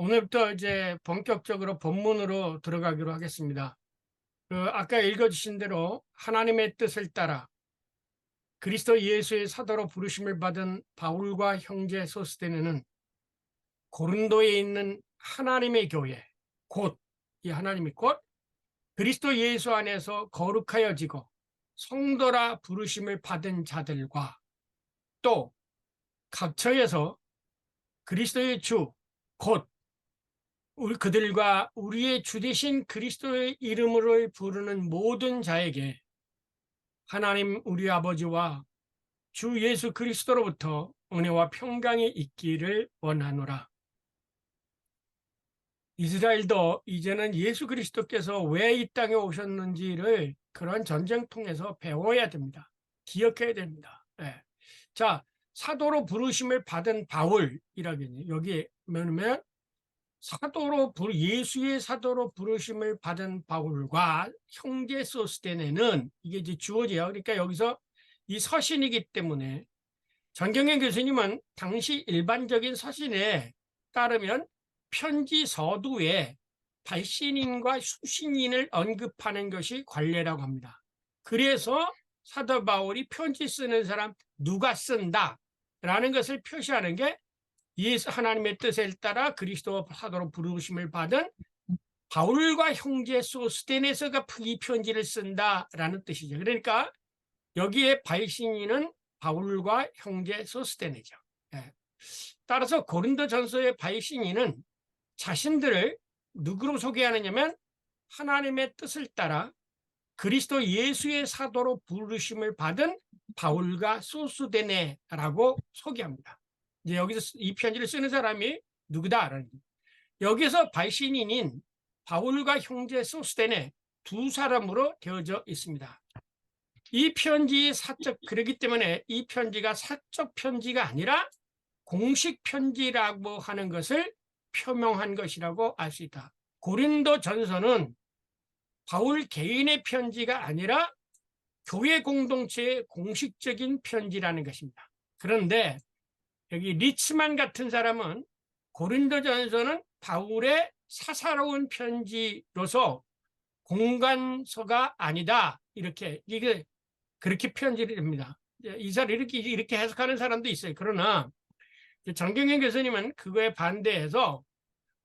오늘부터 이제 본격적으로 본문으로 들어가기로 하겠습니다. 아까 읽어주신 대로 하나님의 뜻을 따라 그리스도 예수의 사도로 부르심을 받은 바울과 형제 소스데네는 고린도에 있는 하나님의 교회, 곧 이 하나님이 곧 그리스도 예수 안에서 거룩하여지고 성도라 부르심을 받은 자들과 또 각처에서 그리스도의 주, 곧 그들과 우리의 주 되신 그리스도의 이름으로 부르는 모든 자에게 하나님 우리 아버지와 주 예수 그리스도로부터 은혜와 평강이 있기를 원하노라. 이스라엘도 이제는 예수 그리스도께서 왜 이 땅에 오셨는지를 그런 전쟁통에서 배워야 됩니다. 기억해야 됩니다. 네. 자, 사도로 부르심을 받은 바울이라겠니? 여기 뭐냐면 예수의 사도로 부르심을 받은 바울과 형제 소스데네는 이게 이제 주어져요. 그러니까 여기서 이 서신이기 때문에 전경현 교수님은 당시 일반적인 서신에 따르면 편지 서두에 발신인과 수신인을 언급하는 것이 관례라고 합니다. 그래서 사도 바울이 편지 쓰는 사람 누가 쓴다 라는 것을 표시하는 게 예수 하나님의 뜻에 따라 그리스도 사도로 부르심을 받은 바울과 형제 소스데네서가 이 편지를 쓴다라는 뜻이죠. 그러니까 여기에 발신인은 바울과 형제 소스데네죠. 예. 따라서 고린도전서의 발신인은 자신들을 누구로 소개하느냐면 하나님의 뜻을 따라 그리스도 예수의 사도로 부르심을 받은 바울과 소스데네라고 소개합니다. 이제 여기서 이 편지를 쓰는 사람이 누구다? 여기서 발신인인 바울과 형제 소스데네 두 사람으로 되어져 있습니다. 이 편지의 그렇기 때문에 이 편지가 사적 편지가 아니라 공식 편지라고 하는 것을 표명한 것이라고 알 수 있다. 고린도 전서는 바울 개인의 편지가 아니라 교회 공동체의 공식적인 편지라는 것입니다. 그런데 여기 리츠만 같은 사람은 고린도전서는 바울의 사사로운 편지로서 공관서가 아니다. 이게 그렇게 편지를 합니다. 이 사람 이렇게 해석하는 사람도 있어요. 그러나 정경현 교수님은 그거에 반대해서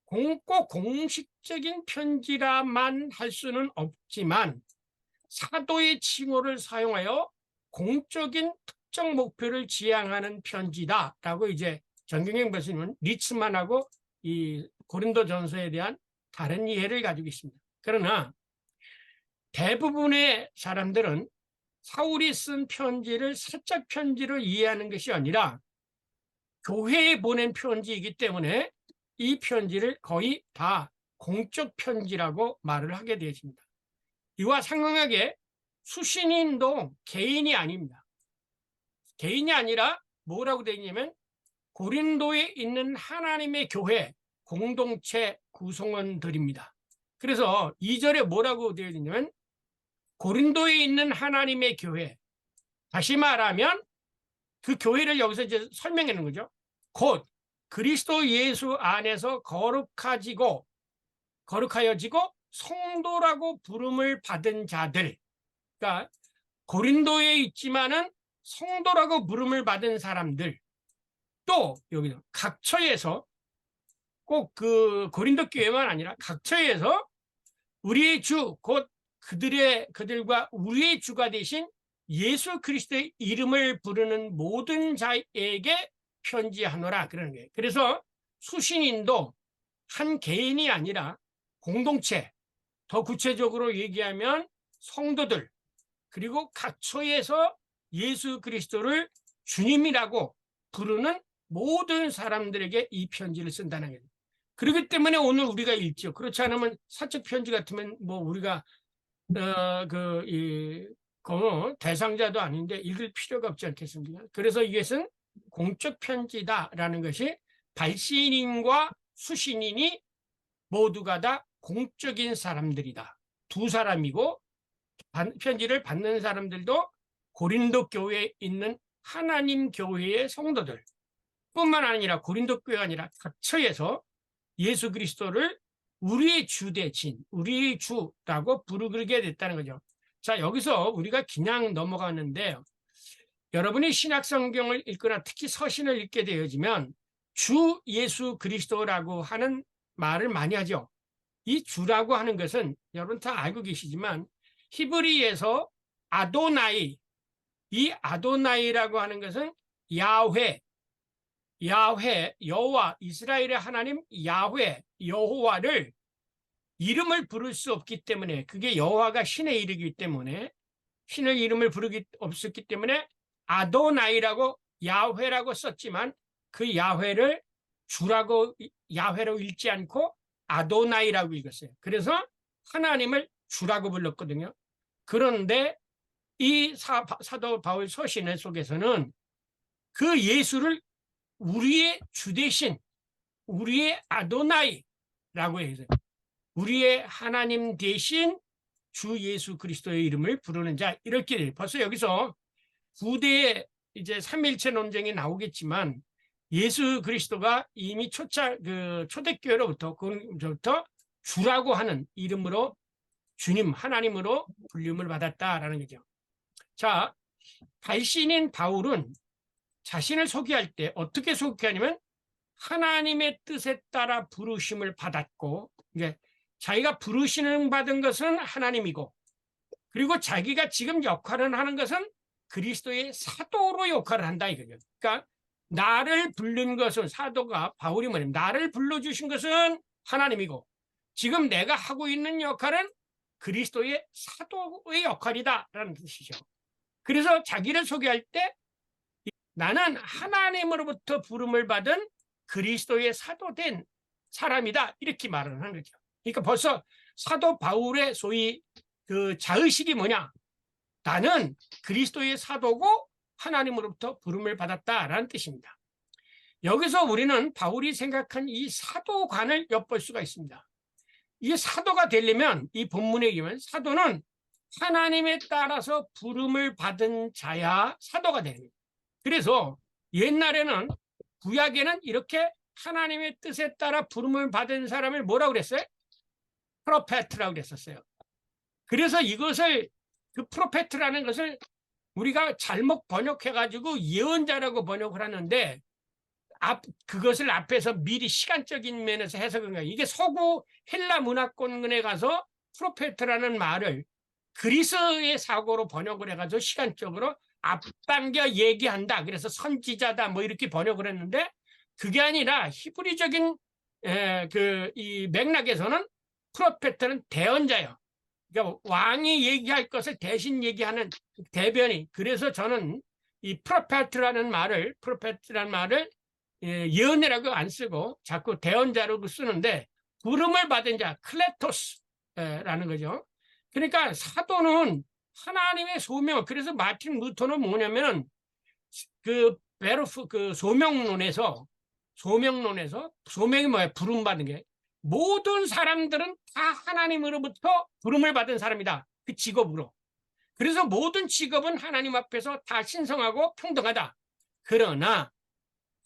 꼭 공식적인 편지라만 할 수는 없지만 사도의 칭호를 사용하여 공적인 특정 목표를 지향하는 편지다라고 이제 정경영 교수님은 리츠만하고 이 고린도전서에 대한 다른 이해를 가지고 있습니다. 그러나 대부분의 사람들은 사울이 쓴 편지를 사적 편지로 이해하는 것이 아니라 교회에 보낸 편지이기 때문에 이 편지를 거의 다 공적 편지라고 말을 하게 되었습니다. 이와 상응하게 수신인도 개인이 아닙니다. 개인이 아니라 뭐라고 되어 있냐면 고린도에 있는 하나님의 교회 공동체 구성원들입니다. 그래서 2절에 뭐라고 되어 있냐면 고린도에 있는 하나님의 교회, 다시 말하면 그 교회를 여기서 이제 설명해 놓은 거죠. 곧 그리스도 예수 안에서 거룩하여지고 성도라고 부름을 받은 자들. 그러니까 고린도에 있지만은 성도라고 부름을 받은 사람들. 또 여기서 각처에서 꼭 그 고린도 교회만 아니라 각처에서 우리의 주, 곧 그들과 우리의 주가 되신 예수 그리스도의 이름을 부르는 모든 자에게 편지하노라 그러는 거예요. 그래서 수신인도 한 개인이 아니라 공동체, 더 구체적으로 얘기하면 성도들, 그리고 각처에서 예수 그리스도를 주님이라고 부르는 모든 사람들에게 이 편지를 쓴다는 거예요. 그렇기 때문에 오늘 우리가 읽죠. 그렇지 않으면 사적 편지 같으면 뭐 우리가 대상자도 아닌데 읽을 필요가 없지 않겠습니까? 그래서 이것은 공적 편지다라는 것이 발신인과 수신인이 모두가 다 공적인 사람들이다. 두 사람이고 편지를 받는 사람들도 고린도 교회에 있는 하나님 교회의 성도들 뿐만 아니라 고린도 교회가 아니라 각처에서 예수 그리스도를 우리의 주 대신 우리의 주라고 부르게 됐다는 거죠. 자, 여기서 우리가 그냥 넘어가는데요. 여러분이 신약 성경을 읽거나 특히 서신을 읽게 되어지면 주 예수 그리스도라고 하는 말을 많이 하죠. 이 주라고 하는 것은 여러분 다 알고 계시지만 히브리에서 아도나이, 이 아도나이라고 하는 것은 야훼, 여호와, 이스라엘의 하나님 야훼, 여호와를 이름을 부를 수 없기 때문에, 그게 여호와가 신의 이름이기 때문에, 신의 이름을 부르기 없었기 때문에 아도나이라고 야훼라고 썼지만 그 야훼를 주라고 야훼로 읽지 않고 아도나이라고 읽었어요. 그래서 하나님을 주라고 불렀거든요. 그런데 이 사도 바울 서신 속에서는 그 예수를 우리의 주 대신 우리의 아도나이라고 해서 우리의 하나님 대신 주 예수 그리스도의 이름을 부르는 자, 이렇게 돼요. 벌써 여기서 부대에 이제 삼위일체 논쟁이 나오겠지만 예수 그리스도가 이미 초대교회로부터 주라고 하는 이름으로 주님, 하나님으로 불림을 받았다라는 거죠. 자, 발신인 바울은 자신을 소개할 때 어떻게 소개하냐면 하나님의 뜻에 따라 부르심을 받았고, 이게 자기가 부르심을 받은 것은 하나님이고, 그리고 자기가 지금 역할을 하는 것은 그리스도의 사도로 역할을 한다 이거죠. 그러니까 나를 부른 것은, 사도가 바울이 뭐냐면 나를 불러주신 것은 하나님이고 지금 내가 하고 있는 역할은 그리스도의 사도의 역할이다라는 뜻이죠. 그래서 자기를 소개할 때 나는 하나님으로부터 부름을 받은 그리스도의 사도된 사람이다, 이렇게 말을 하는 거죠. 그러니까 벌써 사도 바울의 소위 그 자의식이 뭐냐, 나는 그리스도의 사도고 하나님으로부터 부름을 받았다라는 뜻입니다. 여기서 우리는 바울이 생각한 이 사도관을 엿볼 수가 있습니다. 이게 사도가 되려면, 이 본문에 의하면 사도는 하나님에 따라서 부름을 받은 자야 사도가 되는 거예요. 그래서 옛날에는, 구약에는 이렇게 하나님의 뜻에 따라 부름을 받은 사람을 뭐라고 그랬어요? 프로페트라고 그랬었어요. 그래서 이것을, 그 프로페트라는 것을 우리가 잘못 번역해가지고 예언자라고 번역을 하는데, 그것을 앞에서 미리 시간적인 면에서 해석한 거예요. 이게 서구 헬라 문화권에 가서 프로페트라는 말을 그리스의 사고로 번역을 해가지고 시간적으로 앞당겨 얘기한다, 그래서 선지자다 뭐 이렇게 번역을 했는데, 그게 아니라 히브리적인 이 맥락에서는 프로페트는 대언자예요. 그러니까 왕이 얘기할 것을 대신 얘기하는 대변인. 그래서 저는 이 프로페트라는 말을 예언이라고 안 쓰고 자꾸 대언자라고 쓰는데, 부름을 받은 자, 클레토스라는 거죠. 그러니까 사도는 하나님의 소명. 그래서 마틴 루터는 뭐냐면 소명론에서 소명이 뭐야? 부름 받은 게, 모든 사람들은 다 하나님으로부터 부름을 받은 사람이다, 그 직업으로. 그래서 모든 직업은 하나님 앞에서 다 신성하고 평등하다. 그러나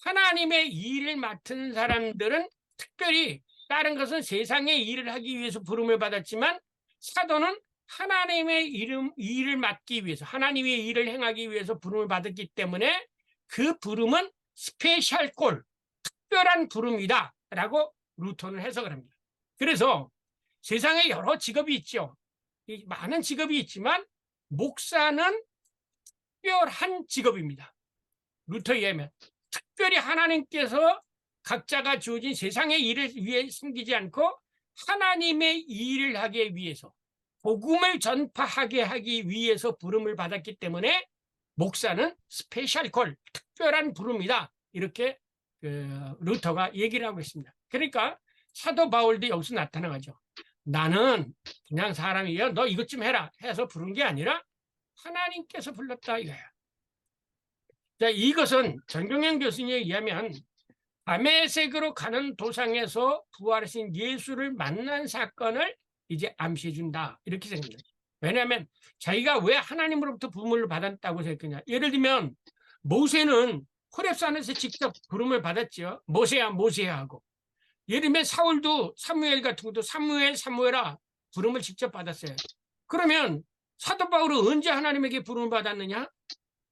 하나님의 일을 맡은 사람들은, 특별히 다른 것은 세상의 일을 하기 위해서 부름을 받았지만, 사도는 하나님의 일을 맡기 위해서, 하나님의 일을 행하기 위해서 부름을 받았기 때문에 그 부름은 스페셜 콜, 특별한 부름이다 라고 루터는 해석을 합니다. 그래서 세상에 여러 직업이 있죠. 많은 직업이 있지만 목사는 특별한 직업입니다. 루터에 의하면 특별히 하나님께서 각자가 주어진 세상의 일을 위해 숨기지 않고 하나님의 일을 하기 위해서, 복음을 전파하게 하기 위해서 부름을 받았기 때문에 목사는 스페셜 콜, 특별한 부름이다, 이렇게 루터가 얘기를 하고 있습니다. 그러니까 사도 바울도 여기서 나타나죠. 나는 그냥 사람이야, 너 이것 좀 해라 해서 부른 게 아니라 하나님께서 불렀다 이거야. 자, 이것은 전경영 교수님에 의하면 다메섹으로 가는 도상에서 부활하신 예수를 만난 사건을 이제 암시해 준다, 이렇게 생각합니다. 왜냐하면 자기가 왜 하나님으로부터 부름을 받았다고 생각했냐. 예를 들면 모세는 호렙산에서 직접 부름을 받았죠. 모세야 하고. 예를 들면 사울도 사무엘 같은 것도 사무엘아 부름을 직접 받았어요. 그러면 사도 바울은 언제 하나님에게 부름을 받았느냐?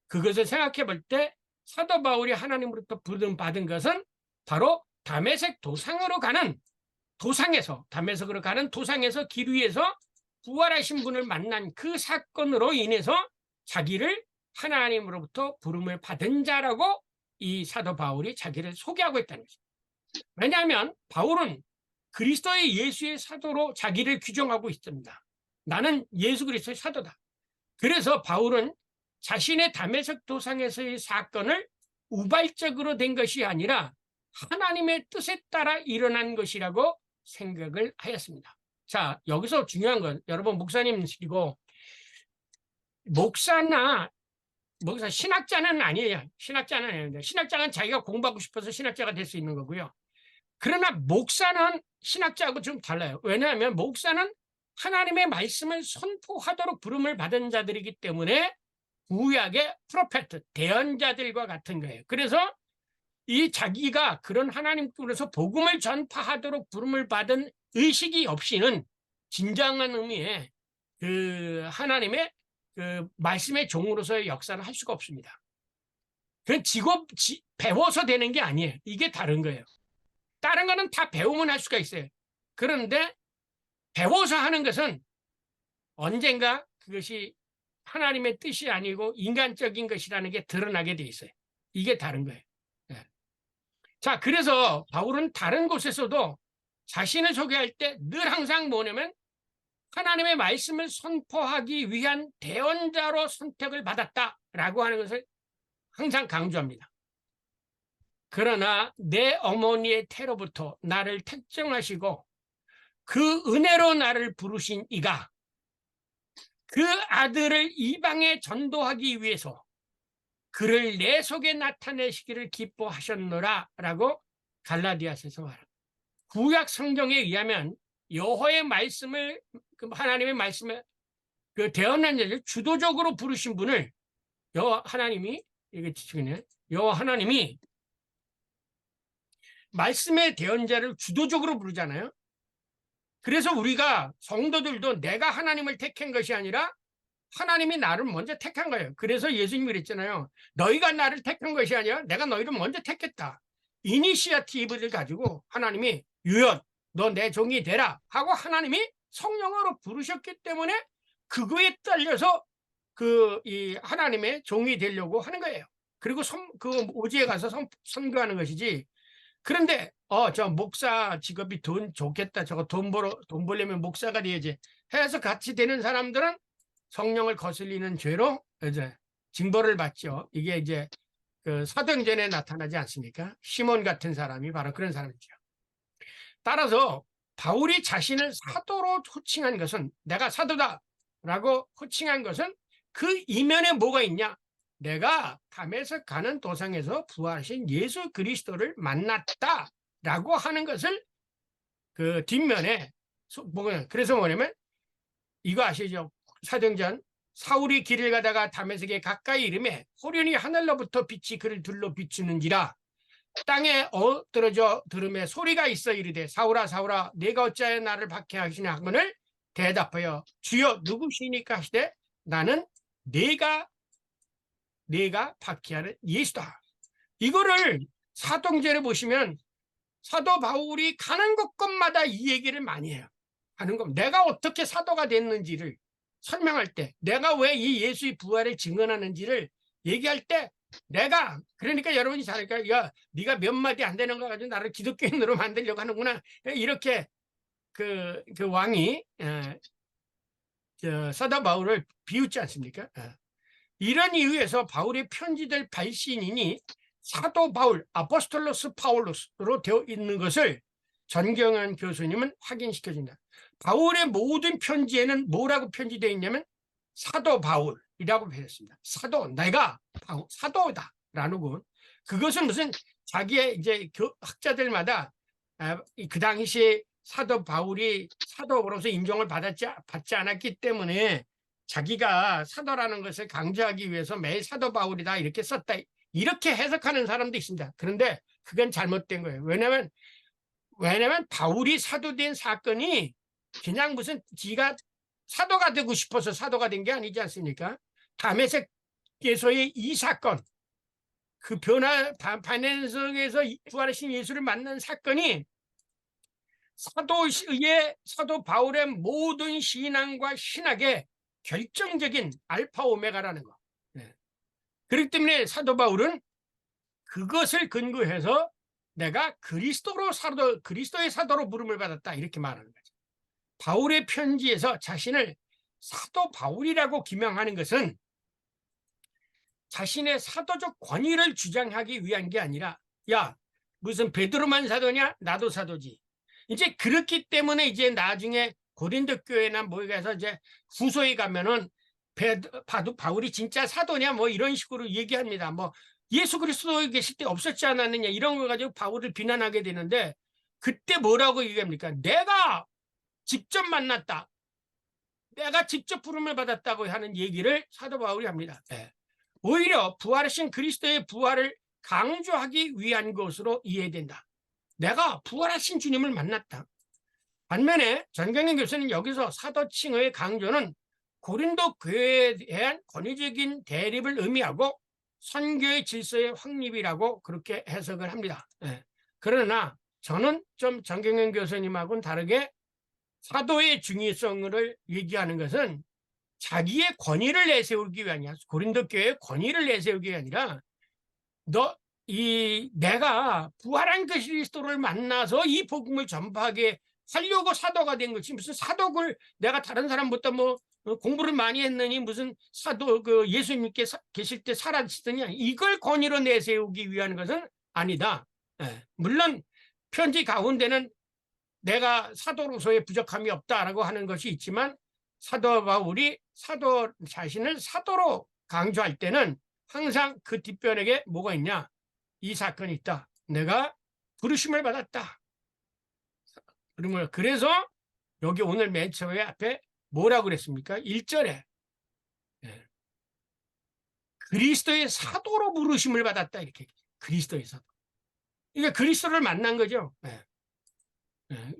그것을 생각해 볼 때 사도 바울이 하나님으로부터 부름 받은 것은 바로 다메섹 다메섹으로 가는 도상에서 길 위에서 부활하신 분을 만난 그 사건으로 인해서 자기를 하나님으로부터 부름을 받은 자라고 이 사도 바울이 자기를 소개하고 있다는 것입니다. 왜냐하면 바울은 그리스도의 예수의 사도로 자기를 규정하고 있습니다. 나는 예수 그리스도의 사도다. 그래서 바울은 자신의 다메섹 도상에서의 사건을 우발적으로 된 것이 아니라 하나님의 뜻에 따라 일어난 것이라고 생각을 하였습니다. 자, 여기서 중요한 건 여러분 목사님이시고 신학자는 아니에요. 신학자는 아닌데 신학자는 자기가 공부하고 싶어서 신학자가 될 수 있는 거고요. 그러나 목사는 신학자하고 좀 달라요. 왜냐하면 목사는 하나님의 말씀을 선포하도록 부름을 받은 자들이기 때문에 구약의 프로페트, 대언자들과 같은 거예요. 그래서 이 자기가 그런 하나님께로서 복음을 전파하도록 부름을 받은 의식이 없이는 진정한 의미의 그 하나님의 그 말씀의 종으로서의 역사를 할 수가 없습니다. 그건 배워서 되는 게 아니에요. 이게 다른 거예요. 다른 거는 다 배우면 할 수가 있어요. 그런데 배워서 하는 것은 언젠가 그것이 하나님의 뜻이 아니고 인간적인 것이라는 게 드러나게 돼 있어요. 이게 다른 거예요. 네. 자, 그래서 바울은 다른 곳에서도 자신을 소개할 때 늘 항상 뭐냐면 하나님의 말씀을 선포하기 위한 대언자로 선택을 받았다라고 하는 것을 항상 강조합니다. 그러나 내 어머니의 태로부터 나를 택정하시고 그 은혜로 나를 부르신 이가 그 아들을 이방에 전도하기 위해서 그를 내 속에 나타내시기를 기뻐하셨노라 라고 갈라디아서에서 말합니다. 구약 성경에 의하면 여호와의 말씀을 하나님의 말씀에 그 대언한 자를 주도적으로 부르신 분을 여호와 하나님이 말씀의 대언자를 주도적으로 부르잖아요. 그래서 우리가 성도들도 내가 하나님을 택한 것이 아니라 하나님이 나를 먼저 택한 거예요. 그래서 예수님이 그랬잖아요. 너희가 나를 택한 것이 아니라 내가 너희를 먼저 택했다. 이니시어티브를 가지고 하나님이 유엇 너 내 종이 되라 하고 하나님이 성령으로 부르셨기 때문에 그거에 딸려서 이 하나님의 종이 되려고 하는 거예요. 그리고 그 오지에 가서 선교하는 것이지. 그런데 저 목사 직업이 좋겠다. 저거 돈 벌려면 목사가 돼야지 해서 같이 되는 사람들은 성령을 거슬리는 죄로 이제 징벌을 받죠. 이게 이제 그 사도행전에 나타나지 않습니까? 시몬 같은 사람이 바로 그런 사람이죠. 따라서 바울이 자신을 사도로 호칭한 것은 내가 사도다라고 호칭한 것은 그 이면에 뭐가 있냐? 내가 다메섹 가는 도상에서 부활하신 예수 그리스도를 만났다라고 하는 것을 그 뒷면에 그래서 뭐냐면 이거 아시죠? 사도행전 사울이 길을 가다가 다메섹에 가까이 이르매 호련히 하늘로부터 빛이 그를 둘러 비추는지라 땅에 엎드러져 들음에 소리가 있어 이르되 사울아 사울아 네가 어찌하여 나를 박해하시냐 하거늘 대답하여 주여 누구시니까 하시되 나는 네가 박해하는 예수다. 이거를 사도행전에 보시면 사도 바울이 가는 곳곳마다 이 얘기를 많이 해요. 하는 것 내가 어떻게 사도가 됐는지를 설명할 때 내가 왜 이 예수의 부활을 증언하는지를 얘기할 때 그러니까 여러분이 잘할까 야 네가 몇 마디 안 되는 거 가지고 나를 기독교인으로 만들려고 하는구나 이렇게 그 왕이 사도 바울을 비웃지 않습니까? 이런 이유에서 바울의 편지될 발신인이 사도 바울 아포스톨로스 파울로스로 되어 있는 것을 전경환 교수님은 확인시켜준다. 바울의 모든 편지에는 뭐라고 편지되어 있냐면 사도 바울이라고 표현했습니다. 내가 사도다라는 건 그것은 무슨 자기의 이제 학자들마다 그 당시 사도 바울이 사도로서 인정을 받지 않았기 때문에 자기가 사도라는 것을 강조하기 위해서 매일 사도 바울이다 이렇게 썼다 이렇게 해석하는 사람도 있습니다. 그런데 그건 잘못된 거예요. 왜냐하면 왜냐면 바울이 사도된 사건이 그냥 무슨 지가 사도가 되고 싶어서 사도가 된 게 아니지 않습니까? 다메섹에서의 이 사건, 그 바네석에서 부활하신 예수를 만난 사건이 사도 바울의 모든 신앙과 신학의 결정적인 알파 오메가라는 거. 네. 그렇기 때문에 사도 바울은 그것을 근거해서 내가 그리스도의 사도로 부름을 받았다 이렇게 말하는 거죠. 바울의 편지에서 자신을 사도 바울이라고 기명하는 것은 자신의 사도적 권위를 주장하기 위한 게 아니라, 야, 무슨 베드로만 사도냐? 나도 사도지. 이제 그렇기 때문에 이제 나중에 고린도 교회나 뭐에 가서 이제 후소에 가면은 바울이 진짜 사도냐? 뭐 이런 식으로 얘기합니다. 뭐 예수 그리스도에 계실 때 없었지 않았느냐 이런 걸 가지고 바울을 비난하게 되는데, 그때 뭐라고 얘기합니까? 내가 직접 만났다. 내가 직접 부름을 받았다고 하는 얘기를 사도 바울이 합니다. 네. 오히려 부활하신 그리스도의 부활을 강조하기 위한 것으로 이해된다. 내가 부활하신 주님을 만났다. 반면에 전경련 교수는 여기서 사도칭의 강조는 고린도 교회에 대한 권위적인 대립을 의미하고 선교의 질서의 확립이라고 그렇게 해석을 합니다. 네. 그러나 저는 좀 전경련 교수님하고는 다르게 사도의 중요성을 얘기하는 것은 자기의 권위를 내세우기 위한, 고린도 교회의 권위를 내세우기 위한 아니라 내가 부활한 그리스도를 만나서 이 복음을 전파하게 하려고 사도가 된 것이, 무슨 사도를 내가 다른 사람보다 뭐 공부를 많이 했느니 무슨 사도 예수님께 계실 때 살아있으냐, 이걸 권위로 내세우기 위한 것은 아니다. 예. 물론 편지 가운데는 내가 사도로서의 부족함이 없다라고 하는 것이 있지만, 사도 바울이 사도 자신을 사도로 강조할 때는 항상 그 뒷변에 뭐가 있냐? 이 사건이 있다. 내가 부르심을 받았다. 그래서 여기 오늘 맨 처음에 앞에 뭐라고 그랬습니까? 1절에 그리스도의 사도로 부르심을 받았다. 이렇게. 그리스도의 사도. 그러니까 그리스도를 만난 거죠.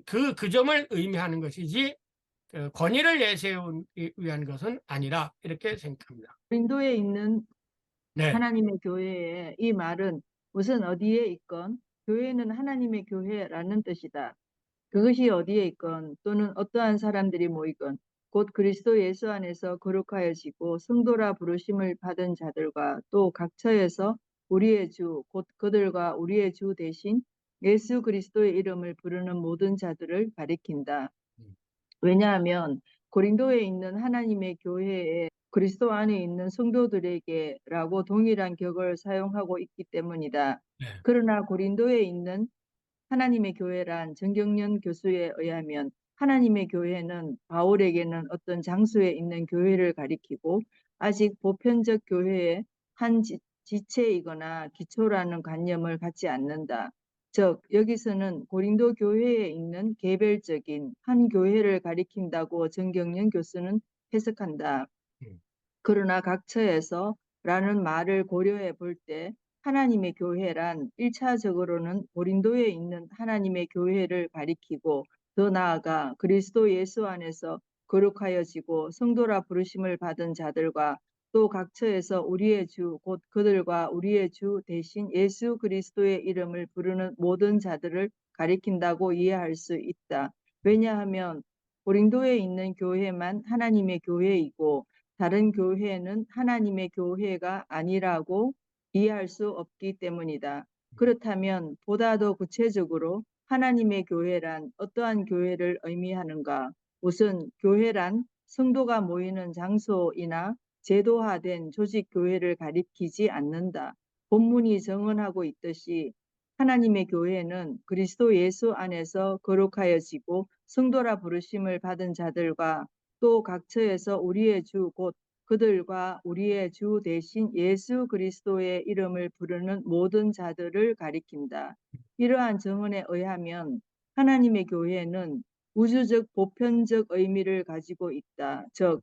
그 점을 의미하는 것이지 권위를 내세우기 위한 것은 아니라 이렇게 생각합니다. 고린도에 있는 네. 하나님의 교회에 이 말은 무슨 어디에 있건 교회는 하나님의 교회라는 뜻이다. 그것이 어디에 있건 또는 어떠한 사람들이 모이건 곧 그리스도 예수 안에서 거룩하여지고 성도라 부르심을 받은 자들과 또 각처에서 우리의 주 곧 그들과 우리의 주 대신 예수 그리스도의 이름을 부르는 모든 자들을 가리킨다. 왜냐하면 고린도에 있는 하나님의 교회에 그리스도 안에 있는 성도들에게라고 동일한 격을 사용하고 있기 때문이다. 네. 그러나 고린도에 있는 하나님의 교회란 정경련 교수에 의하면 하나님의 교회는 바울에게는 어떤 장소에 있는 교회를 가리키고 아직 보편적 교회의 한 지체이거나 기초라는 관념을 갖지 않는다. 즉 여기서는 고린도 교회에 있는 개별적인 한 교회를 가리킨다고 정경련 교수는 해석한다. 그러나 각처에서 라는 말을 고려해 볼 때 하나님의 교회란 1차적으로는 고린도에 있는 하나님의 교회를 가리키고 더 나아가 그리스도 예수 안에서 거룩하여지고 성도라 부르심을 받은 자들과 또 각처에서 우리의 주 곧 그들과 우리의 주 대신 예수 그리스도의 이름을 부르는 모든 자들을 가리킨다고 이해할 수 있다. 왜냐하면 고린도에 있는 교회만 하나님의 교회이고 다른 교회는 하나님의 교회가 아니라고 이해할 수 없기 때문이다. 그렇다면 보다 더 구체적으로 하나님의 교회란 어떠한 교회를 의미하는가? 우선 교회란 성도가 모이는 장소이나 제도화된 조직 교회를 가리키지 않는다. 본문이 정언하고 있듯이 하나님의 교회는 그리스도 예수 안에서 거룩하여지고 성도라 부르심을 받은 자들과 또 각처에서 우리의 주 곧 그들과 우리의 주 대신 예수 그리스도의 이름을 부르는 모든 자들을 가리킨다. 이러한 정언에 의하면 하나님의 교회는 우주적 보편적 의미를 가지고 있다. 즉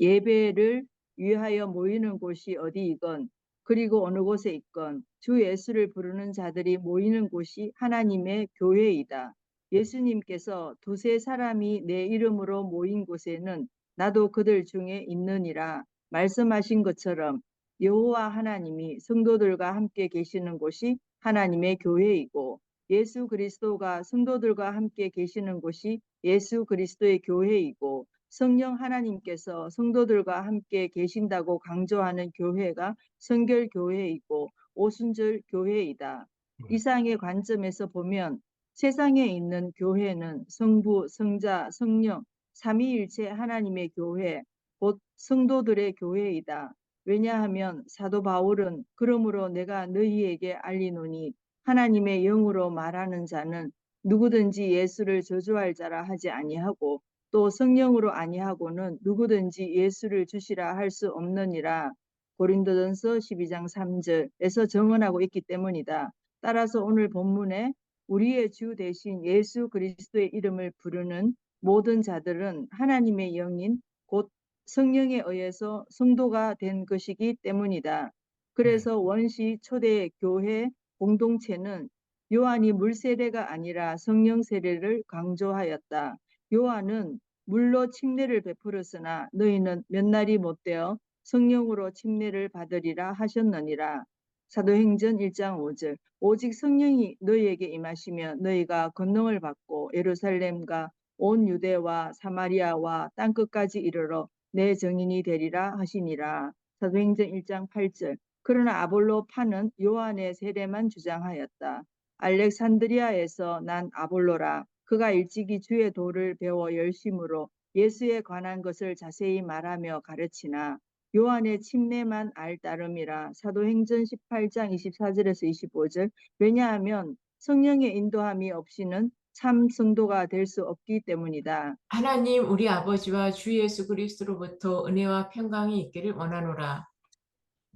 예배를 위하여 모이는 곳이 어디이건 그리고 어느 곳에 있건 주 예수를 부르는 자들이 모이는 곳이 하나님의 교회이다. 예수님께서 두세 사람이 내 이름으로 모인 곳에는 나도 그들 중에 있느니라 말씀하신 것처럼 여호와 하나님이 성도들과 함께 계시는 곳이 하나님의 교회이고 예수 그리스도가 성도들과 함께 계시는 곳이 예수 그리스도의 교회이고 성령 하나님께서 성도들과 함께 계신다고 강조하는 교회가 성결교회이고 오순절 교회이다. 이상의 관점에서 보면 세상에 있는 교회는 성부, 성자, 성령, 삼위일체 하나님의 교회, 곧 성도들의 교회이다. 왜냐하면 사도 바울은 그러므로 내가 너희에게 알리노니 하나님의 영으로 말하는 자는 누구든지 예수를 저주할 자라 하지 아니하고 또 성령으로 아니하고는 누구든지 예수를 주시라 할 수 없느니라. 고린도전서 12장 3절에서 정언하고 있기 때문이다. 따라서 오늘 본문에 우리의 주 대신 예수 그리스도의 이름을 부르는 모든 자들은 하나님의 영인 곧 성령에 의해서 성도가 된 것이기 때문이다. 그래서 원시 초대 교회 공동체는 요한이 물 세례가 아니라 성령 세례를 강조하였다. 요한은 물로 침례를 베풀었으나 너희는 몇 날이 못되어 성령으로 침례를 받으리라 하셨느니라. 사도행전 1장 5절. 오직 성령이 너희에게 임하시면 너희가 권능을 받고 예루살렘과 온 유대와 사마리아와 땅끝까지 이르러 내 증인이 되리라 하시니라. 사도행전 1장 8절. 그러나 아볼로파는 요한의 세례만 주장하였다. 알렉산드리아에서 난 아볼로라. 그가 일찍이 주의 도를 배워 열심으로 예수에 관한 것을 자세히 말하며 가르치나 요한의 침례만 알 따름이라. 사도행전 18장 24절에서 25절. 왜냐하면 성령의 인도함이 없이는 참 성도가 될 수 없기 때문이다. 하나님 우리 아버지와 주 예수 그리스도로부터 은혜와 평강이 있기를 원하노라.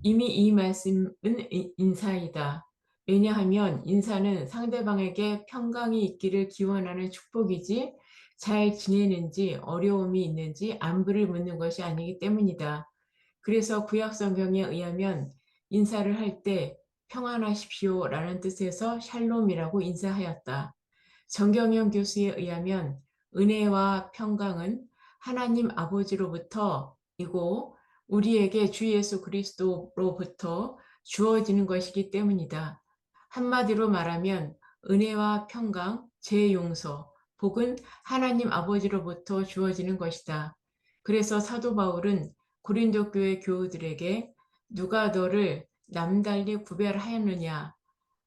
이미 이 말씀은 인사이다. 왜냐하면 인사는 상대방에게 평강이 있기를 기원하는 축복이지 잘 지내는지 어려움이 있는지 안부를 묻는 것이 아니기 때문이다. 그래서 구약 성경에 의하면 인사를 할 때 평안하십시오 라는 뜻에서 샬롬이라고 인사하였다. 정경영 교수에 의하면 은혜와 평강은 하나님 아버지로부터이고 우리에게 주 예수 그리스도로부터 주어지는 것이기 때문이다. 한마디로 말하면 은혜와 평강, 재용서, 복은 하나님 아버지로부터 주어지는 것이다. 그래서 사도 바울은 고린도 교회 교우들에게 누가 너를 남달리 구별하였느냐?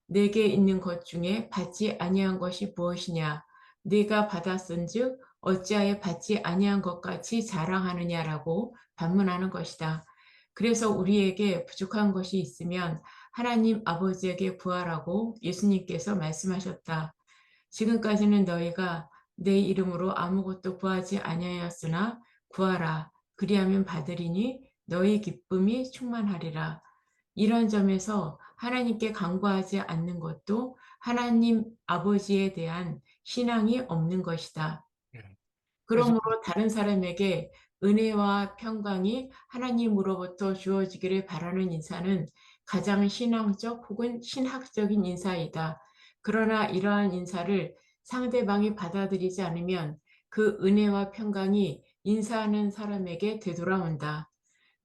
내게 있는 것 중에 받지 아니한 것이 무엇이냐? 네가 받았은즉 어찌하여 받지 아니한 것 같이 자랑하느냐라고 반문하는 것이다. 그래서 우리에게 부족한 것이 있으면 하나님 아버지에게 구하라고 예수님께서 말씀하셨다. 지금까지는 너희가 내 이름으로 아무것도 구하지 아니하였으나 구하라. 그리하면 받으리니 너희 기쁨이 충만하리라. 이런 점에서 하나님께 간구하지 않는 것도 하나님 아버지에 대한 신앙이 없는 것이다. 그러므로 다른 사람에게 은혜와 평강이 하나님으로부터 주어지기를 바라는 인사는 가장 신앙적 혹은 신학적인 인사이다. 그러나 이러한 인사를 상대방이 받아들이지 않으면 그 은혜와 평강이 인사하는 사람에게 되돌아온다.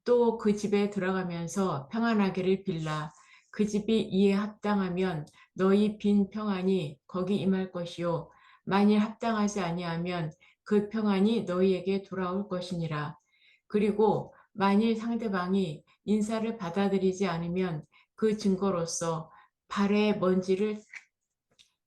또 그 집에 들어가면서 평안하기를 빌라. 그 집이 이에 합당하면 너희 빈 평안이 거기 임할 것이요. 만일 합당하지 아니하면 그 평안이 너희에게 돌아올 것이니라. 그리고 만일 상대방이 인사를 받아들이지 않으면 그 증거로서 발에 먼지를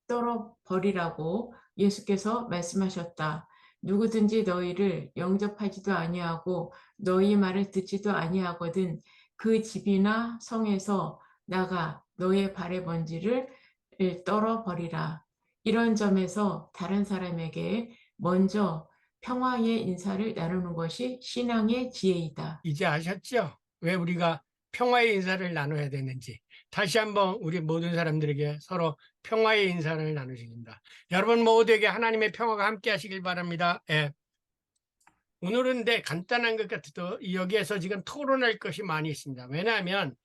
떨어버리라고 예수께서 말씀하셨다. 누구든지 너희를 영접하지도 아니하고 너희 말을 듣지도 아니하거든 그 집이나 성에서 나가 너의 발의 먼지를 떨어버리라. 이런 점에서 다른 사람에게 먼저 평화의 인사를 나누는 것이 신앙의 지혜이다. 이제 아셨죠? 왜 우리가 평화의 인사를 나눠야 되는지. 다시 한번 우리 모든 사람들에게 서로 평화의 인사를 나누십니다. 여러분 모두에게 하나님의 평화가 함께 하시길 바랍니다. 예. 오늘은 간단한 것 같아도 여기에서 지금 토론할 것이 많이 있습니다. 왜냐하면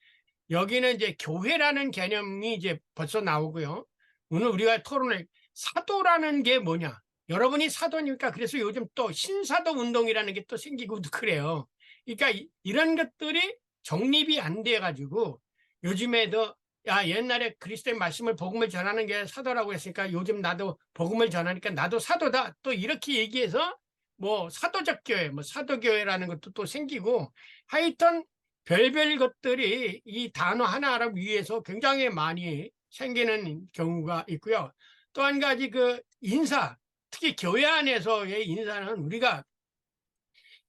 여기는 이제 교회라는 개념이 이제 벌써 나오고요. 오늘 우리가 토론을 사도라는 게 뭐냐? 여러분이 사도니까 그래서 요즘 또 신사도 운동이라는 게 또 생기고 그래요. 그러니까 이런 것들이 정립이 안 돼 가지고 요즘에도 야, 옛날에 그리스도의 말씀을 복음을 전하는 게 사도라고 했으니까 요즘 나도 복음을 전하니까 나도 사도다. 또 이렇게 얘기해서 뭐 사도적 교회, 뭐 사도교회라는 것도 또 생기고 하여튼 별별 것들이 이 단어 하나를 위해서 굉장히 많이 생기는 경우가 있고요. 또 한 가지 그 인사, 특히 교회 안에서의 인사는 우리가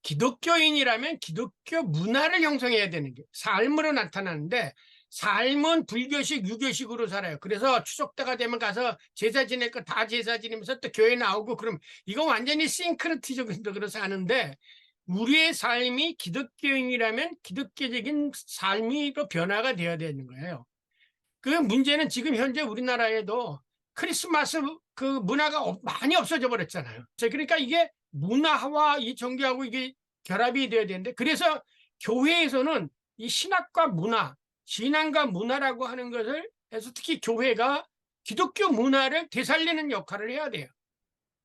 기독교인이라면 기독교 문화를 형성해야 되는 게 삶으로 나타나는데 삶은 불교식, 유교식으로 살아요. 그래서 추석 때가 되면 가서 제사 지낼 거 다 제사 지내면서 또 교회 나오고 그럼 이거 완전히 싱크로티적으로 사는데 우리의 삶이 기독교인이라면 기독교적인 삶이 또 변화가 되어야 되는 거예요. 그 문제는 지금 현재 우리나라에도 크리스마스 그 문화가 많이 없어져 버렸잖아요. 그러니까 이게 문화와 이 종교하고 이게 결합이 되어야 되는데 그래서 교회에서는 이 신학과 문화, 신앙과 문화라고 하는 것을 해서 특히 교회가 기독교 문화를 되살리는 역할을 해야 돼요.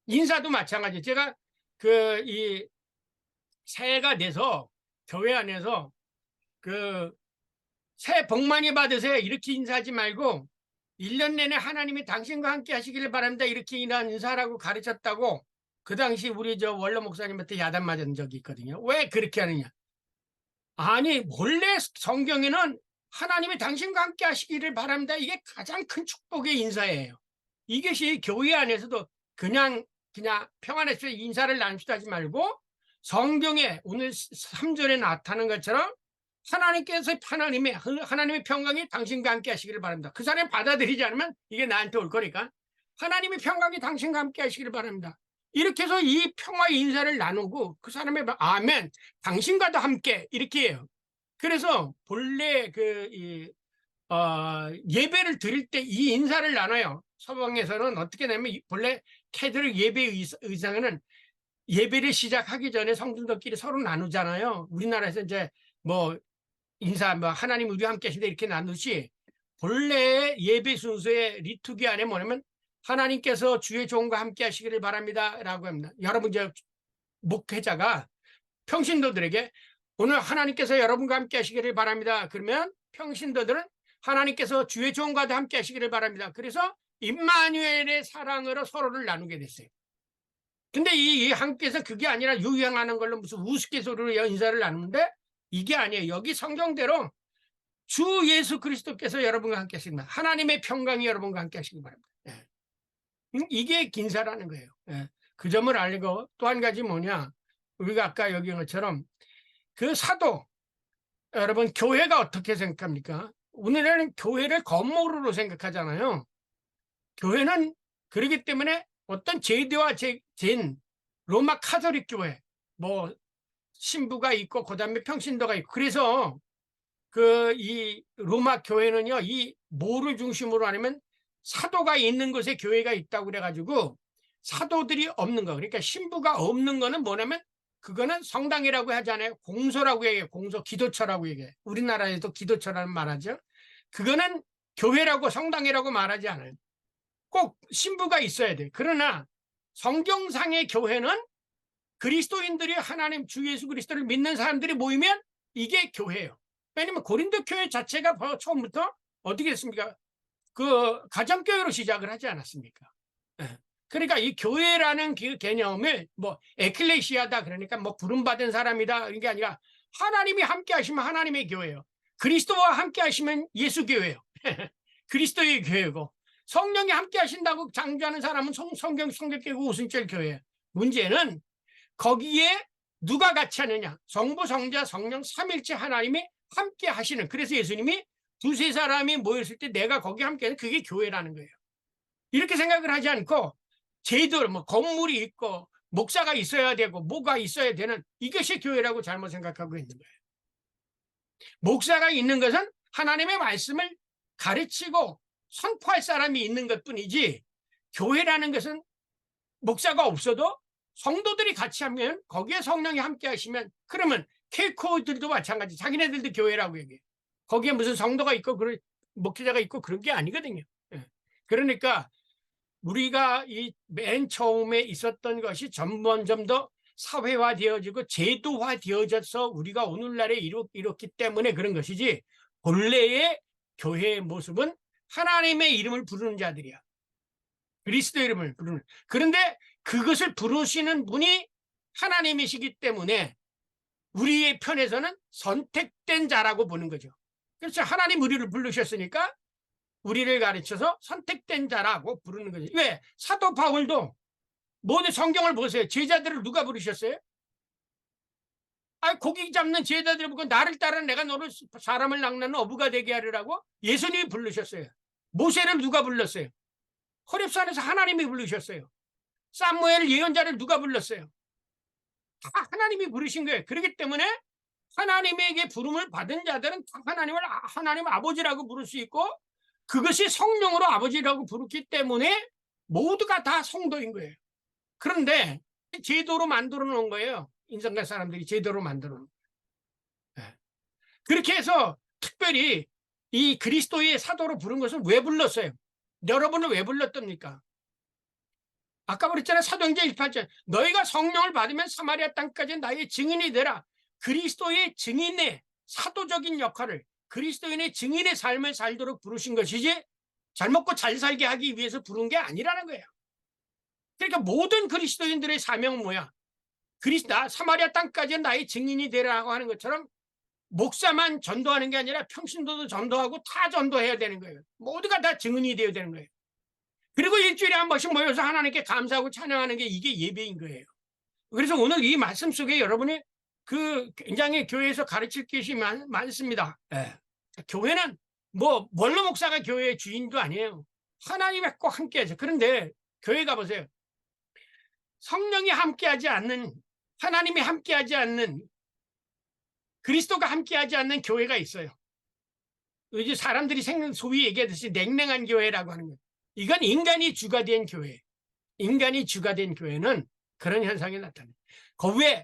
인사도 마찬가지. 제가 그 이 새해가 돼서 교회 안에서 그 새해 복 많이 받으세요 이렇게 인사하지 말고 1년 내내 하나님이 당신과 함께 하시기를 바랍니다 이렇게 인사라고 가르쳤다고 그 당시 우리 저 원로 목사님한테 야단 맞은 적이 있거든요. 왜 그렇게 하느냐? 아니 원래 성경에는 하나님이 당신과 함께 하시기를 바랍니다 이게 가장 큰 축복의 인사예요. 이것이 교회 안에서도 그냥 평안해서 인사를 나눕시다 하지 말고 성경에 오늘 3절에 나타난 것처럼 하나님께서 하나님의 평강이 당신과 함께 하시기를 바랍니다. 그 사람이 받아들이지 않으면 이게 나한테 올 거니까 하나님의 평강이 당신과 함께 하시기를 바랍니다. 이렇게 해서 이 평화의 인사를 나누고 그 사람의 아멘 당신과도 함께 이렇게 해요. 그래서 본래 예배를 드릴 때 이 인사를 나눠요. 서방에서는 어떻게 되냐면 본래 캐드릭 예배 의상은 예배를 시작하기 전에 성도들끼리 서로 나누잖아요. 우리나라에서 이제 뭐 인사 뭐 하나님 우리와 함께 하신다 이렇게 나누시 본래 예배 순서의 리투기 안에 뭐냐면 하나님께서 주의 종과 함께 하시기를 바랍니다 라고 합니다. 여러분 이제 목회자가 평신도들에게 오늘 하나님께서 여러분과 함께 하시기를 바랍니다. 그러면 평신도들은 하나님께서 주의 종과도 함께 하시기를 바랍니다. 그래서 임마누엘의 사랑으로 서로를 나누게 됐어요. 근데 이 한국에서 그게 아니라 유행하는 걸로 무슨 우스갯소리로 인사를 나누는데 이게 아니에요. 여기 성경대로 주 예수 그리스도께서 여러분과 함께 하십니다. 하나님의 평강이 여러분과 함께 하시기 바랍니다. 예. 이게 인사라는 거예요. 예. 그 점을 알고 또 한 가지 뭐냐. 우리가 아까 여기 것처럼 그 사도 여러분 교회가 어떻게 생각합니까? 오늘은 교회를 건물으로 생각하잖아요. 교회는 그렇기 때문에 어떤 제도와 젠 로마 카톨릭 교회 뭐 신부가 있고 그다음에 평신도가 있고 그래서 이 로마 교회는요 이 뭐를 중심으로 하냐면 사도가 있는 곳에 교회가 있다고 그래가지고 사도들이 없는 거 그러니까 신부가 없는 거는 뭐냐면 그거는 성당이라고 하잖아요. 공소라고 얘기해요. 공소 기도처라고 얘기해요. 우리나라에도 기도처라는 말하죠. 그거는 교회라고 성당이라고 말하지 않아요. 꼭 신부가 있어야 돼. 그러나 성경상의 교회는 그리스도인들이 하나님 주 예수 그리스도를 믿는 사람들이 모이면 이게 교회예요. 왜냐면 고린도 교회 자체가 처음부터 어떻게 했습니까? 그 가정교회로 시작을 하지 않았습니까? 그러니까 이 교회라는 그 개념을 뭐 에클레시아다 그러니까 뭐 부름받은 사람이다 이런 게 아니라 하나님이 함께 하시면 하나님의 교회예요. 그리스도와 함께 하시면 예수 교회예요. 그리스도의 교회고 성령이 함께 하신다고 장조하는 사람은 성경교회고 오순절 교회예요. 문제는 거기에 누가 같이 하느냐? 성부, 성자, 성령, 삼일체 하나님이 함께 하시는 그래서 예수님이 두세 사람이 모였을 때 내가 거기 함께 하는 그게 교회라는 거예요. 이렇게 생각을 하지 않고 제도 뭐 건물이 있고 목사가 있어야 되고 뭐가 있어야 되는 이것이 교회라고 잘못 생각하고 있는 거예요. 목사가 있는 것은 하나님의 말씀을 가르치고 선포할 사람이 있는 것뿐이지 교회라는 것은 목사가 없어도 성도들이 같이 하면 거기에 성령이 함께 하시면 그러면 케이코들도 마찬가지 자기네들도 교회라고 얘기해요. 거기에 무슨 성도가 있고 그런 목회자가 있고 그런 게 아니거든요. 예. 그러니까 우리가 이 맨 처음에 있었던 것이 점점 더 사회화되어지고 제도화되어져서 우리가 오늘날에 이렇기 때문에 그런 것이지, 본래의 교회의 모습은 하나님의 이름을 부르는 자들이야. 그리스도 이름을 부르는. 그런데 그것을 부르시는 분이 하나님이시기 때문에 우리의 편에서는 선택된 자라고 보는 거죠. 그래서 하나님 우리를 부르셨으니까 우리를 가르쳐서 선택된 자라고 부르는 거죠. 왜? 사도 바울도 모든 성경을 보세요. 제자들을 누가 부르셨어요? 고기 잡는 제자들을 보고 나를 따라 내가 너를 사람을 낚는 어부가 되게 하리라고 예수님이 부르셨어요. 모세를 누가 불렀어요? 호렙산에서 하나님이 부르셨어요. 사무엘 예언자를 누가 불렀어요? 다 하나님이 부르신 거예요. 그렇기 때문에 하나님에게 부름을 받은 자들은 다 하나님을 하나님 아버지라고 부를 수 있고, 그것이 성령으로 아버지라고 부르기 때문에 모두가 다 성도인 거예요. 그런데 제도로 만들어 놓은 거예요. 인생과 사람들이 제도로 만들어 놓은 거예요. 그렇게 해서 특별히 이 그리스도의 사도로 부른 것을 왜 불렀어요? 여러분은 왜 불렀답니까? 아까 그랬잖아요. 사도행전 1:8절 너희가 성령을 받으면 사마리아 땅까지 나의 증인이 되라. 그리스도의 증인의 사도적인 역할을, 그리스도인의 증인의 삶을 살도록 부르신 것이지 잘 먹고 잘 살게 하기 위해서 부른 게 아니라는 거예요. 그러니까 모든 그리스도인들의 사명은 뭐야? 사마리아 땅까지 나의 증인이 되라고 하는 것처럼 목사만 전도하는 게 아니라 평신도도 전도하고 다 전도해야 되는 거예요. 모두가 다 증인이 되어야 되는 거예요. 그리고 일주일에 한 번씩 모여서 하나님께 감사하고 찬양하는 게 이게 예배인 거예요. 그래서 오늘 이 말씀 속에 여러분이 굉장히 교회에서 가르칠 것이 많습니다. 예. 교회는 원로 목사가 교회의 주인도 아니에요. 하나님이 꼭 함께하죠. 그런데 교회 가보세요. 성령이 함께하지 않는, 하나님이 함께하지 않는, 그리스도가 함께하지 않는 교회가 있어요. 이제 사람들이 소위 얘기하듯이 냉랭한 교회라고 하는 거예요. 이건 인간이 주가 된 교회. 인간이 주가 된 교회는 그런 현상이 나타나요.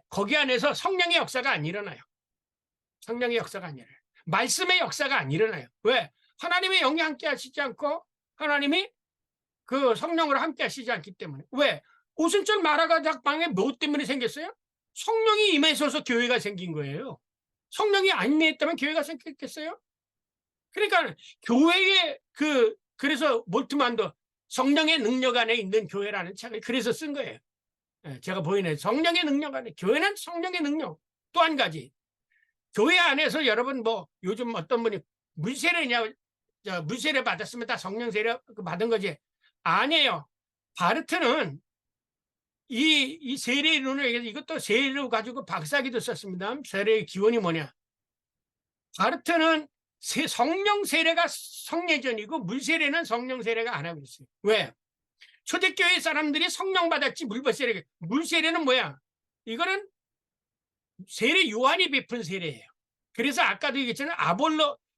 거기 안에서 성령의 역사가 안 일어나요. 성령의 역사가 안 일어나요. 말씀의 역사가 안 일어나요. 왜? 하나님의 영이 함께 하시지 않고 하나님이 그 성령으로 함께 하시지 않기 때문에. 왜? 오순절 마라가 작방에 뭐 때문에 생겼어요? 성령이 임하셔서 교회가 생긴 거예요. 성령이 안 임했다면 교회가 생겼겠어요? 그러니까 교회의 그래서 몰트만도 성령의 능력 안에 있는 교회라는 책을 그래서 쓴 거예요. 제가 보이네. 성령의 능력 안에. 교회는 성령의 능력. 또 한 가지. 교회 안에서 여러분 요즘 어떤 분이 물세례냐, 물세례 받았으면 다 성령 세례 받은 거지. 아니에요. 바르트는 이 세례 이론을 얘기해서 이것도 세례로 가지고 박사기도 썼습니다. 세례의 기원이 뭐냐. 바르트는 성령 세례가 성례전이고 물세례는 성령 세례가 안 하고 있어요. 왜? 초대교회 사람들이 성령 받았지 물세례는 뭐야? 이거는 세례 요한이 베푼 세례예요. 그래서 아까도 얘기했잖아요.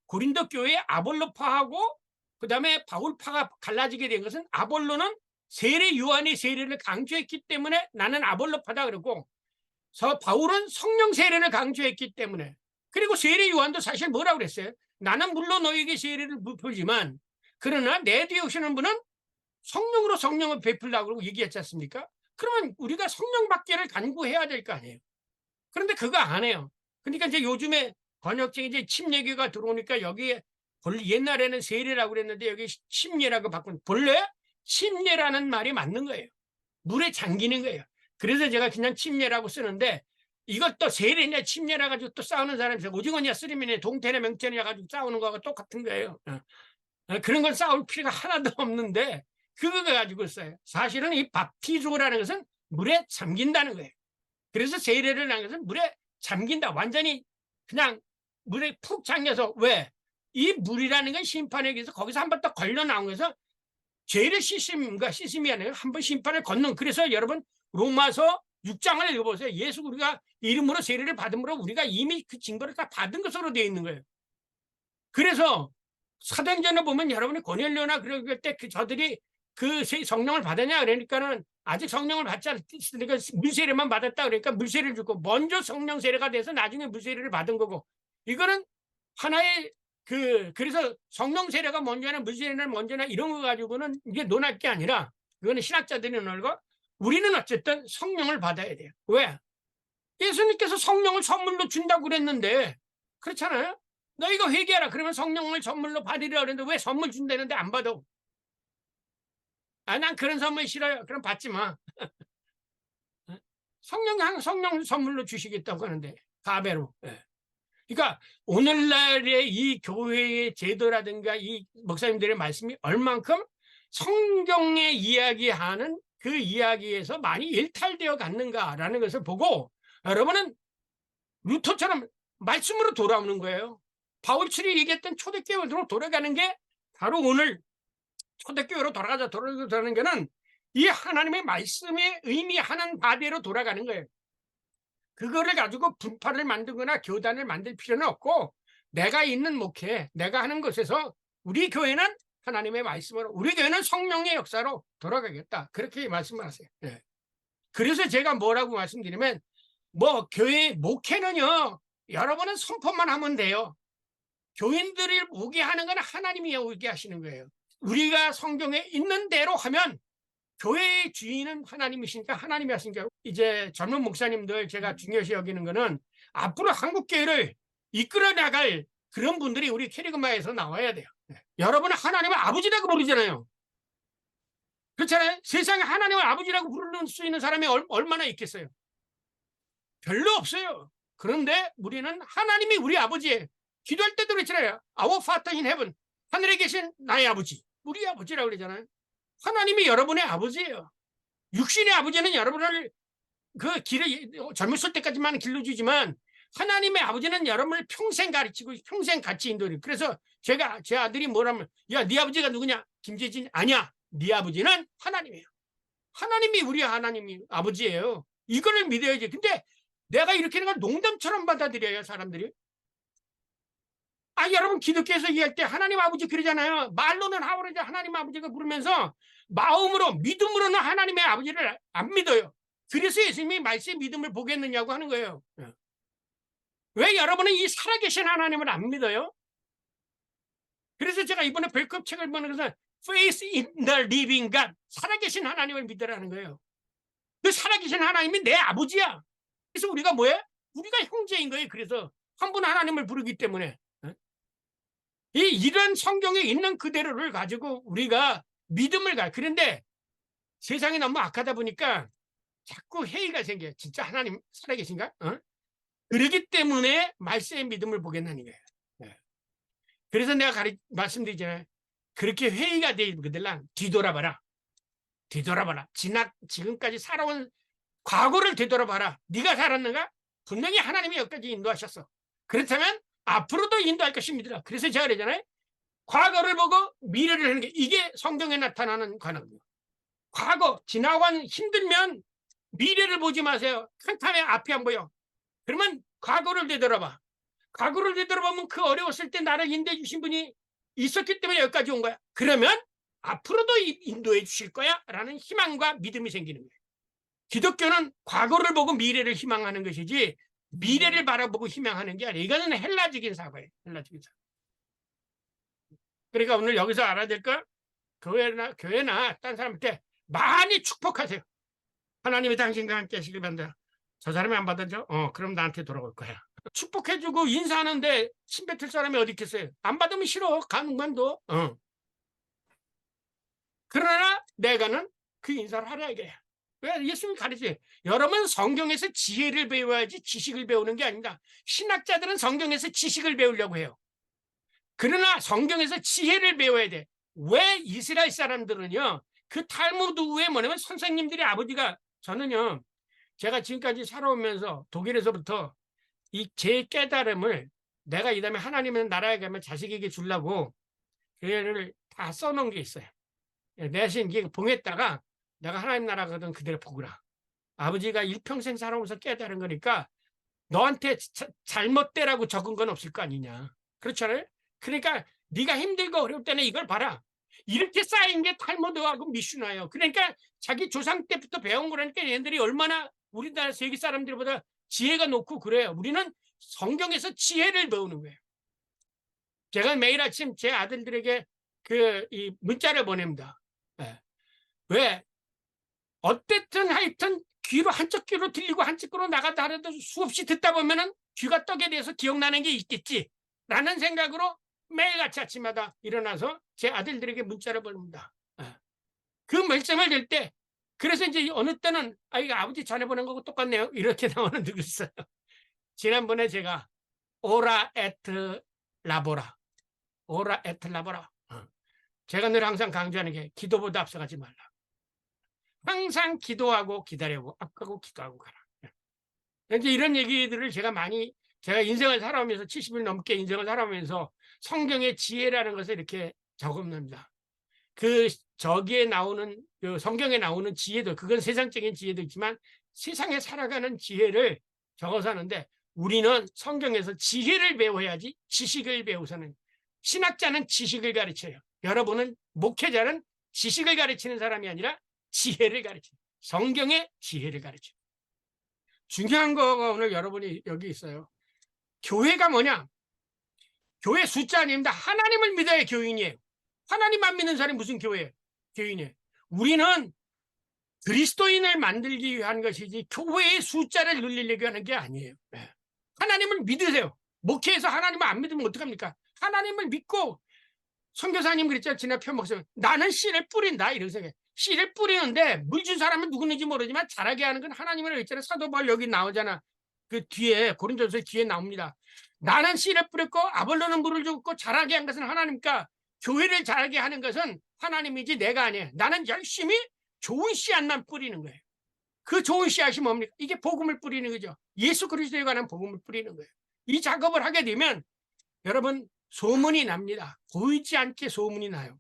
고린도 교회에 아볼로파하고 그다음에 바울파가 갈라지게 된 것은 아볼로는 세례 요한의 세례를 강조했기 때문에 나는 아볼로파다 그러고, 바울은 성령 세례를 강조했기 때문에. 그리고 세례 요한도 사실 뭐라고 그랬어요? 나는 물론 너에게 세례를 베풀지만 그러나 내 뒤에 오시는 분은 성령으로 성령을 베풀라고 그러고 얘기했지 않습니까? 그러면 우리가 성령 받기를 간구해야 될 거 아니에요. 그런데 그거 안 해요. 그러니까 이제 요즘에 번역증에 이제 침례교가 들어오니까 여기에 옛날에는 세례라고 그랬는데 여기 침례라고 바꾼, 본래 침례라는 말이 맞는 거예요. 물에 잠기는 거예요. 그래서 제가 그냥 침례라고 쓰는데 이것도 세례냐 침례라 가지고 또 싸우는 사람이 있어요. 오징어냐 쓰리미냐 동태냐 명태냐 가지고 싸우는 거하고 똑같은 거예요. 그런 건 싸울 필요가 하나도 없는데 그거 가지고 써요. 사실은 이 밥티조라는 것은 물에 잠긴다는 거예요. 그래서 세례를 하는 것은 물에 잠긴다. 완전히 그냥 물에 푹 잠겨서. 왜? 이 물이라는 건 심판에 의해서 거기서 한 번 더 걸려 나온 거에서 죄를 씻음이 아니라 한 번 심판을 걷는. 그래서 여러분 로마서 6장을 읽어보세요. 예수 우리가 이름으로 세례를 받음으로 우리가 이미 그 징벌을 다 받은 것으로 되어 있는 거예요. 그래서 사도행전을 보면 여러분이 고넬료나 그럴 때 저들이 성령을 받았냐 그러니까는 아직 성령을 받지 않으니까 물세례만 받았다 그러니까 물세례를 주고 먼저 성령 세례가 돼서 나중에 물세례를 받은 거고, 이거는 하나의 그래서 성령 세례가 먼저나 무세례는 먼저나 이런 거 가지고는 이게 논할 게 아니라 그거는 신학자들이 논하고 우리는 어쨌든 성령을 받아야 돼요. 왜? 예수님께서 성령을 선물로 준다고 그랬는데 그렇잖아요. 너희가 회개하라 그러면 성령을 선물로 받으리라 그랬는데 왜 선물 준다는데 안 받아? 난 그런 선물 싫어요. 그럼 받지 마. 성령 선물로 주시겠다고 하는데 가배로. 예. 그러니까 오늘날의 이 교회의 제도라든가 이 목사님들의 말씀이 얼만큼 성경에 이야기하는 그 이야기에서 많이 일탈되어 갔는가라는 것을 보고 여러분은 루터처럼 말씀으로 돌아오는 거예요. 바울칠이 얘기했던 초대교회로 돌아가는 게 바로 오늘 초대교회로 돌아가는 게는 이 하나님의 말씀에 의미하는 바대로 돌아가는 거예요. 그거를 가지고 분파를 만들거나 교단을 만들 필요는 없고 내가 있는 목회, 내가 하는 곳에서 우리 교회는 하나님의 말씀으로 우리 교회는 성령의 역사로 돌아가겠다. 그렇게 말씀을 하세요. 네. 그래서 제가 뭐라고 말씀드리면 교회 목회는요. 여러분은 선포만 하면 돼요. 교인들을 오게 하는 건 하나님이 오게 하시는 거예요. 우리가 성경에 있는 대로 하면 교회의 주인은 하나님이시니까 하나님이 하시니까 이제 젊은 목사님들 제가 중요시 여기는 거는 앞으로 한국교회를 이끌어 나갈 그런 분들이 우리 캐리그마에서 나와야 돼요. 여러분은 하나님을 아버지라고 부르잖아요. 그렇잖아요. 세상에 하나님을 아버지라고 부르는 수 있는 사람이 얼마나 있겠어요? 별로 없어요. 그런데 우리는 하나님이 우리 아버지예요. 기도할 때도 그랬잖아요. Our Father in heaven. 하늘에 계신 나의 아버지. 우리 아버지라고 그러잖아요. 하나님이 여러분의 아버지예요. 육신의 아버지는 여러분을 그 길을 젊었을 때까지만 길러주지만 하나님의 아버지는 여러분을 평생 가르치고 평생 같이 인도해요. 그래서 제 아들이 뭐라면 야, 네 아버지가 누구냐? 김재진. 아니야. 네 아버지는 하나님이에요. 하나님이 우리 하나님이 아버지예요. 이거를 믿어야지. 근데 내가 이렇게 하는 걸 농담처럼 받아들여요, 사람들이. 여러분 기독교에서 얘기할 때 하나님 아버지 그러잖아요. 말로는 하나님 아버지가 부르면서 마음으로 믿음으로는 하나님의 아버지를 안 믿어요. 그래서 예수님이 말씀의 믿음을 보겠느냐고 하는 거예요. 왜 여러분은 이 살아계신 하나님을 안 믿어요? 그래서 제가 이번에 벨컵 책을 보면서 Faith in the living God, 살아계신 하나님을 믿으라는 거예요. 그 살아계신 하나님이 내 아버지야. 그래서 우리가 뭐예요? 우리가 형제인 거예요. 그래서 한 분 하나님을 부르기 때문에 이런 성경에 있는 그대로를 가지고 우리가 믿음을 그런데 세상이 너무 악하다 보니까 자꾸 회의가 생겨요. 진짜 하나님 살아계신가? 그러기 때문에 말씀의 믿음을 보겠다는 거예요. 그래서 내가 말씀드리잖아요. 그렇게 회의가 되거든. 뒤돌아봐라. 지금까지 살아온 과거를 되돌아봐라. 네가 살았는가? 분명히 하나님이 여기까지 인도하셨어. 그렇다면 앞으로도 인도할 것입니다. 그래서 제가 그러잖아요. 과거를 보고 미래를 하는 게 이게 성경에 나타나는 관합니다. 과거, 지나간 힘들면 미래를 보지 마세요. 캄캄해 앞이 안 보여. 그러면 과거를 되돌아봐. 과거를 되돌아보면 그 어려웠을 때 나를 인도해 주신 분이 있었기 때문에 여기까지 온 거야. 그러면 앞으로도 인도해 주실 거야 라는 희망과 믿음이 생기는 거예요. 기독교는 과거를 보고 미래를 희망하는 것이지 미래를 바라보고 희망하는 게 아니에요. 이거는 헬라적인 사고예요. 헬라적인 사고. 그러니까 오늘 여기서 알아야 될 거 교회나 딴 사람한테 많이 축복하세요. 하나님이 당신과 함께 하시길 바란다. 저 사람이 안 받아줘? 그럼 나한테 돌아올 거야. 축복해주고 인사하는데 침 뱉을 사람이 어디 있겠어요? 안 받으면 싫어. 가는 건도. 그러나 내가는 그 인사를 하라 이게. 왜? 예수님이 가르쳐요. 여러분 성경에서 지혜를 배워야지 지식을 배우는 게 아닙니다. 신학자들은 성경에서 지식을 배우려고 해요. 그러나 성경에서 지혜를 배워야 돼. 왜 이스라엘 사람들은요. 그 탈무드에 뭐냐면 선생님들이 아버지가 저는요. 제가 지금까지 살아오면서 독일에서부터 이 제 깨달음을 내가 이 다음에 하나님의 나라에 가면 자식에게 주려고 그를 다 써놓은 게 있어요. 대신 이게 봉했다가 내가 하나님 나라 가든 그대로 보거라. 아버지가 일평생 살아오면서 깨달은 거니까 너한테 잘못되라고 적은 건 없을 거 아니냐. 그렇잖아요. 그러니까 네가 힘들고 어려울 때는 이걸 봐라. 이렇게 쌓인 게 탈무드하고 미슈나예요. 그러니까 자기 조상 때부터 배운 거라니까 얘네들이 얼마나 우리나라 세계 사람들보다 지혜가 높고 그래요. 우리는 성경에서 지혜를 배우는 거예요. 제가 매일 아침 제 아들들에게 이 문자를 보냅니다. 예. 왜? 어쨌든 하여튼 귀로 한쪽 귀로 들리고 한쪽 귀로 나가다 하려도 수없이 듣다 보면은 귀가 떡에 대해서 기억나는 게 있겠지라는 생각으로 매일같이 아침마다 일어나서 제 아들들에게 문자를 보냅니다. 예. 그 말씀을 들 때 그래서 이제 어느 때는 이거 아버지 전에 보낸 거고 똑같네요. 이렇게 나오는 누구 있어요. 지난번에 제가 오라 에트 라보라. 오라 에트 라보라. 제가 늘 항상 강조하는 게 기도보다 앞서가지 말라. 항상 기도하고 기다려고 앞가고 기도하고 가라. 이제 이런 얘기들을 제가 인생을 살아오면서 70일 넘게 인생을 살아오면서 성경의 지혜라는 것을 이렇게 적어놓습니다. 저기에 나오는 성경에 나오는 지혜도 그건 세상적인 지혜도 있지만 세상에 살아가는 지혜를 적어서 하는데 우리는 성경에서 지혜를 배워야지 지식을 배우서는 신학자는 지식을 가르쳐요. 여러분은 목회자는 지식을 가르치는 사람이 아니라 지혜를 가르쳐요. 성경의 지혜를 가르쳐요. 중요한 거가 오늘 여러분이 여기 있어요. 교회가 뭐냐? 교회 숫자 아닙니다. 하나님을 믿어야 교인이에요. 하나님만 믿는 사람이 무슨 교회예요? 교인이에요. 우리는 그리스도인을 만들기 위한 것이지 교회의 숫자를 늘리려고 하는 게 아니에요. 하나님을 믿으세요. 목회에서 하나님을 안 믿으면 어떡합니까? 하나님을 믿고 선교사님 그랬잖아요. 지난 편 목사님. 나는 씨를 뿌린다. 이런 생각해. 씨를 뿌리는데 물 준 사람은 누구는지 모르지만 자라게 하는 건 하나님이라고 했잖아요. 사도 바울 여기 나오잖아. 그 뒤에 고린도서 뒤에 나옵니다. 나는 씨를 뿌렸고 아볼로는 물을 줬고 자라게 한 것은 하나님과 교회를 자라게 하는 것은 하나님이지 내가 아니에요. 나는 열심히 좋은 씨앗만 뿌리는 거예요. 그 좋은 씨앗이 뭡니까? 이게 복음을 뿌리는 거죠. 예수 그리스도에 관한 복음을 뿌리는 거예요. 이 작업을 하게 되면 여러분 소문이 납니다. 보이지 않게 소문이 나요.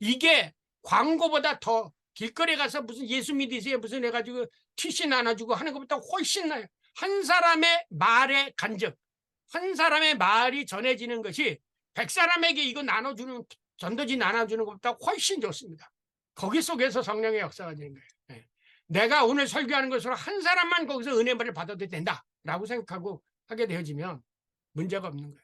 이게 광고보다 더 길거리에 가서 무슨 예수 믿으세요 무슨 해가지고 티시 나눠주고 하는 것보다 훨씬 나요. 한 사람의 말의 간접, 한 사람의 말이 전해지는 것이 100사람에게 이거 나눠주는 전도지 나눠주는 것보다 훨씬 좋습니다. 거기 속에서 성령의 역사가 되는 거예요. 내가 오늘 설교하는 것으로 한 사람만 거기서 은혜를 받아도 된다라고 생각하고 하게 되어지면 문제가 없는 거예요.